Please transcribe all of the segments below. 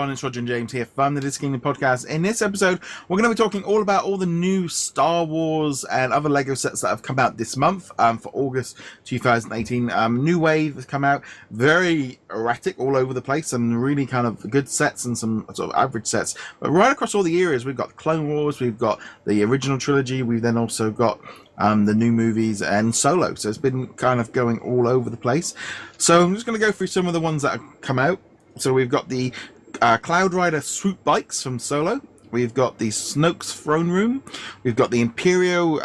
everyone, it's Roger and James here from the DisKingdom Podcast. In this episode, we're going to be talking all about all the new Star Wars and other LEGO sets that have come out this month for August 2018. New wave has come out, very erratic all over the place, some really kind of good sets and some sort of average sets. But right across all the areas, we've got the Clone Wars, we've got the original trilogy, we've then also got the new movies and Solo. So it's been kind of going all over the place. So I'm just going to go through some of the ones that have come out. So we've got the Cloud Rider swoop bikes from Solo. We've got the Snoke's throne room. We've got the Imperial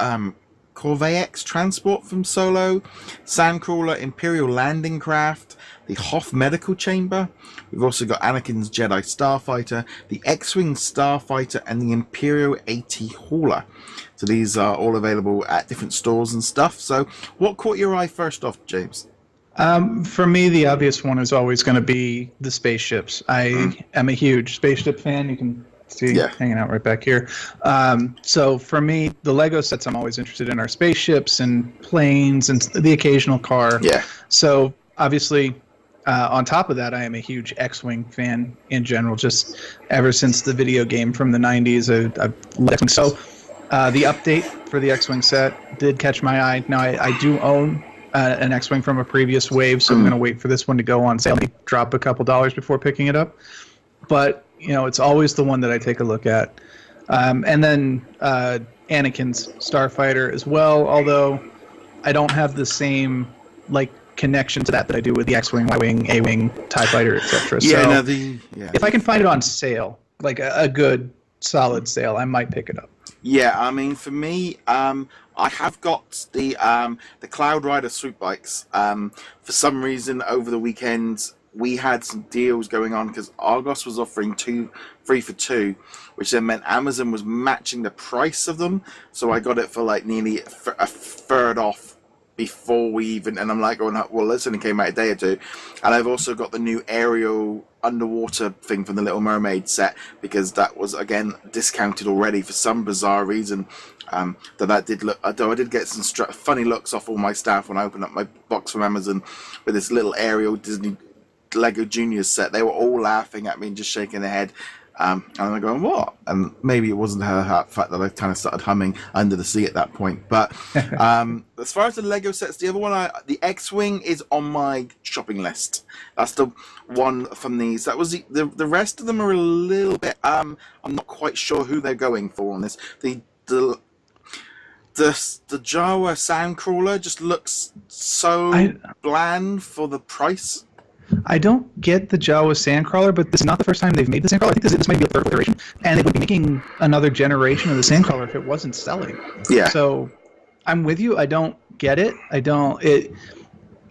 Corvex transport from Solo. Sandcrawler Imperial landing craft. The Hoth medical chamber. We've also got Anakin's Jedi starfighter, the X-wing starfighter, and the Imperial AT hauler. So these are all available at different stores and stuff. So what caught your eye first off, James? For me, the obvious one is always going to be the spaceships. I am a huge spaceship fan. You can see hanging out right back here. So for me, the LEGO sets I'm always interested in are spaceships and planes and the occasional car. Yeah. So obviously, on top of that, I am a huge X-Wing fan in general, just ever since the video game from the 90s. I've loved X-Wing. So the update for the X-Wing set did catch my eye. Now, I do own an X-Wing from a previous wave, so I'm going to wait for this one to go on sale, maybe drop a couple dollars before picking it up. But, you know, it's always the one that I take a look at. And then Anakin's Starfighter as well, although I don't have the same, like, connection to that I do with the X-Wing, Y-Wing, A-Wing, TIE Fighter, etc. Yeah, so if I can find it on sale, like a good, solid sale, I might pick it up. Yeah, I mean, for me, I have got the Cloud Rider swoop bikes. For some reason, over the weekend, we had some deals going on because Argos was offering 3 for 2, which then meant Amazon was matching the price of them. So I got it for like nearly a third off before we even, and I'm like going, well, this only came out a day or two. And I've also got the new aerial underwater thing from the Little Mermaid set, because that was again discounted already for some bizarre reason. That did look, though I did get some funny looks off all my staff when I opened up my box from Amazon with this little aerial Disney Lego Juniors set. They were all laughing at me and just shaking their head. And I'm going, what? And maybe it wasn't her fact that I kind of started humming under the sea at that point. But as far as the Lego sets, the other one, the X-Wing is on my shopping list. That's the one from these. That was the rest of them are a little bit. I'm not quite sure who they're going for on this. The Jawa Sandcrawler just looks so bland for the price. I don't get the Jawa Sandcrawler, but this is not the first time they've made the Sandcrawler. I think this might be a third iteration, and they would be making another generation of the Sandcrawler if it wasn't selling. Yeah. So I'm with you. I don't get it.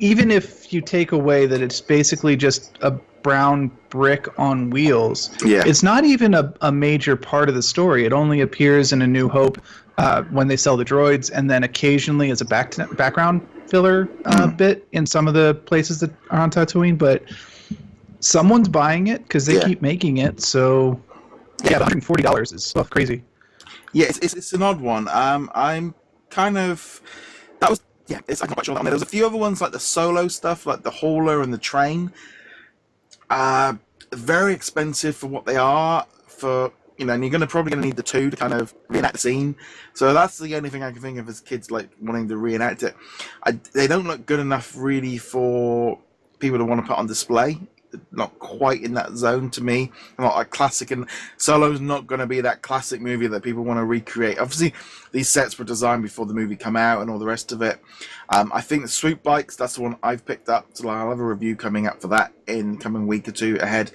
Even if you take away that it's basically just a brown brick on wheels, it's not even a major part of the story. It only appears in A New Hope when they sell the droids, and then occasionally as a background filler bit in some of the places that are on Tatooine, but someone's buying it because they keep making it. So yeah, $140 is crazy. Yeah, it's an odd one. I'm kind of I'm not quite sure. There was a few other ones like the Solo stuff, like the hauler and the train. Very expensive for what they are. And you're probably going to need the 2 to kind of reenact the scene. So that's the only thing I can think of as kids like wanting to reenact it. They don't look good enough really for people to want to put on display. Not quite in that zone to me. Not like classic, and Solo's not going to be that classic movie that people want to recreate. Obviously, these sets were designed before the movie came out and all the rest of it. I think the swoop bikes, that's the one I've picked up. So I'll have a review coming up for that in coming week or two ahead.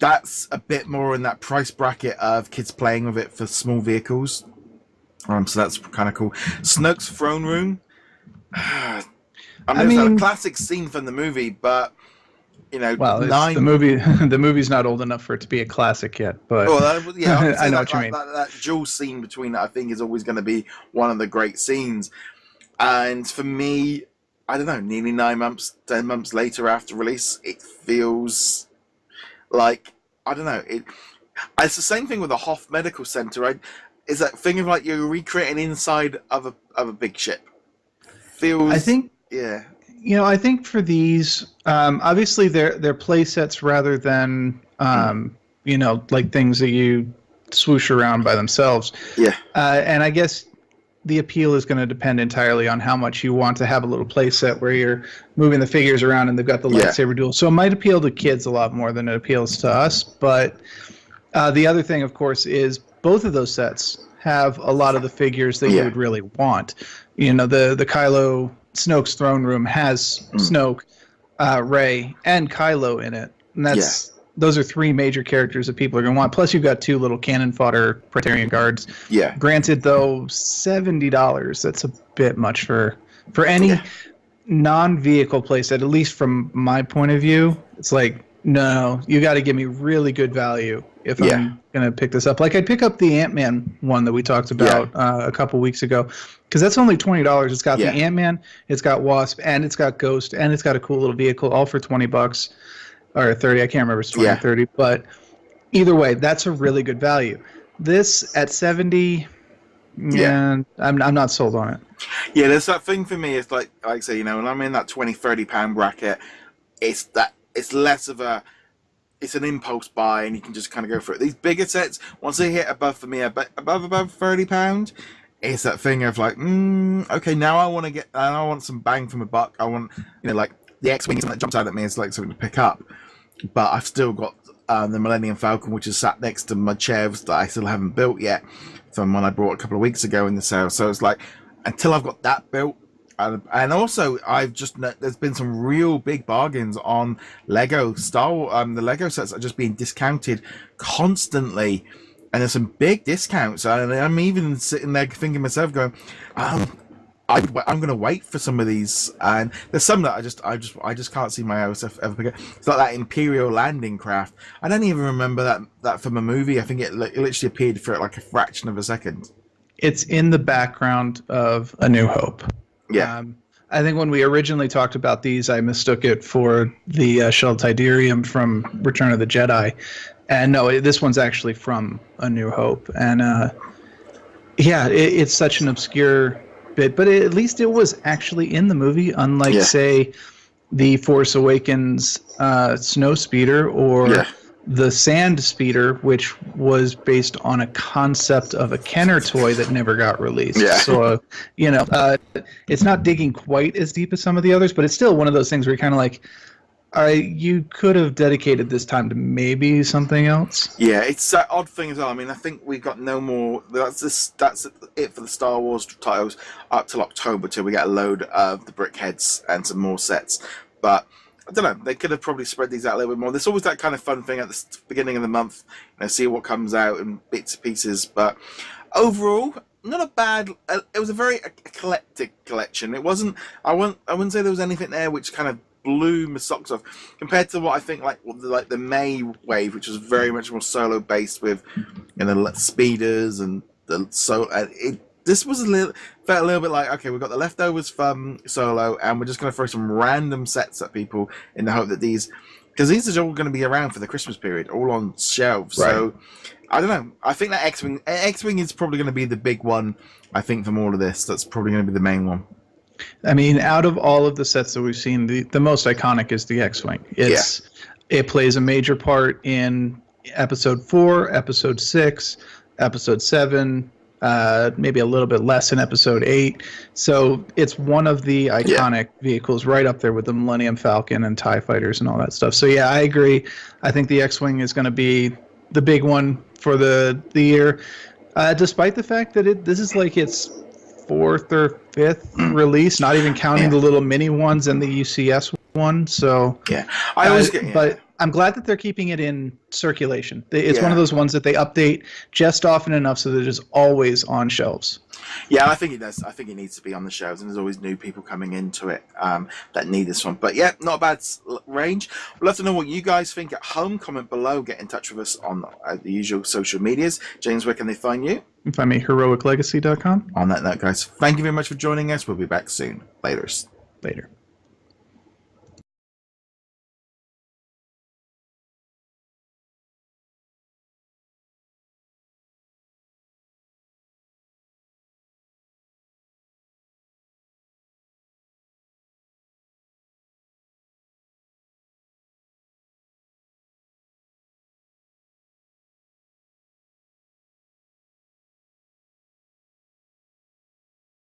That's a bit more in that price bracket of kids playing with it for small vehicles. So that's kind of cool. Snoke's throne room. It's a classic scene from the movie, but the movie. The movie's not old enough for it to be a classic yet. But I know what you mean. That dual scene between that, I think, is always going to be one of the great scenes. And for me, I don't know, nearly 9 months, 10 months later after release, it feels like, I don't know, it's the same thing with the Hoth Medical Center, right? Is that thing of like you're recreating inside of a big ship. Feels, I think, I think for these, obviously they're play sets rather than like things that you swoosh around by themselves. Yeah. And I guess the appeal is going to depend entirely on how much you want to have a little play set where you're moving the figures around and they've got the lightsaber duel. So it might appeal to kids a lot more than it appeals to us. But the other thing, of course, is both of those sets have a lot of the figures that you would really want. The Kylo Snoke's throne room has Snoke, Rey, and Kylo in it. And those are three major characters that people are going to want. Plus, you've got two little cannon fodder Praetorian guards. Yeah. Granted, though, $70, that's a bit much for any non-vehicle playset, at least from my point of view. It's like, no, you got to give me really good value if I'm going to pick this up. Like, I'd pick up the Ant-Man one that we talked about a couple weeks ago, because that's only $20. It's got the Ant-Man, it's got Wasp, and it's got Ghost, and it's got a cool little vehicle, all for $20. Or 30, I can't remember if it's 20 or 30, but either way, that's a really good value. This at 70, I'm not sold on it. Yeah, there's that thing for me. It's like I say, when I'm in that 20, 30 pound bracket, it's less of it's an impulse buy, and you can just kind of go for it. These bigger sets, once they hit above above £30, it's that thing of like, okay, now I want some bang for my buck. I want, like the X-Wing that jumps out at me is like something to pick up. But I've still got the Millennium Falcon, which is sat next to my chairs that I still haven't built yet, from one I brought a couple of weeks ago in the sale. So it's like, until I've got that built, and also there's been some real big bargains on Lego Star Wars. The Lego sets are just being discounted constantly, and there's some big discounts. And I'm even sitting there thinking to myself, going, I'm going to wait for some of these, and there's some that I just can't see myself ever pick up. It's like that Imperial landing craft. I don't even remember that from a movie. I think it literally appeared for like a fraction of a second. It's in the background of A New Hope. Yeah. I think when we originally talked about these, I mistook it for the Shell Tidarium from Return of the Jedi, and no, this one's actually from A New Hope. And it's such an obscure bit, but at least it was actually in the movie, unlike say the Force Awakens snow speeder or the sand speeder, which was based on a concept of a Kenner toy that never got released. So it's not digging quite as deep as some of the others, but it's still one of those things where you're kind of like, all right, you could have dedicated this time to maybe something else. Yeah, it's that odd thing as well. I mean, I think we've got no more. That's it for the Star Wars titles up till October, till we get a load of the Brickheads and some more sets. But I don't know. They could have probably spread these out a little bit more. There's always that kind of fun thing at the beginning of the month, see what comes out in bits and pieces. But overall, not a bad. It was a very eclectic collection. It wasn't. I wouldn't say there was anything there which kind of blew my socks off compared to what I think like the May wave, which was very much more solo based with the speeders and the this was felt a little bit like, okay, we've got the leftovers from Solo and we're just going to throw some random sets at people in the hope that because these are all going to be around for the Christmas period, all on shelves. Right. So I don't know, I think that X-Wing is probably going to be the big one. I think from all of this, that's probably going to be the main one. I mean, out of all of the sets that we've seen, the most iconic is the X-Wing. It plays a major part in Episode 4, Episode 6, Episode 7, maybe a little bit less in Episode 8. So it's one of the iconic vehicles, right up there with the Millennium Falcon and TIE Fighters and all that stuff. So yeah, I agree. I think the X-Wing is going to be the big one for the year, despite the fact that this is like its fourth or fifth release, not even counting the little mini ones and the UCS one. So but I'm glad that they're keeping it in circulation. It's one of those ones that they update just often enough so that it's always on shelves. Yeah, I think it does. I think it needs to be on the shelves, and there's always new people coming into it that need this one. But yeah, not a bad range. We'd love to know what you guys think at home. Comment below. Get in touch with us on the usual social medias. James, where can they find you? You can find me at heroiclegacy.com. On that note, guys, thank you very much for joining us. We'll be back soon. Later.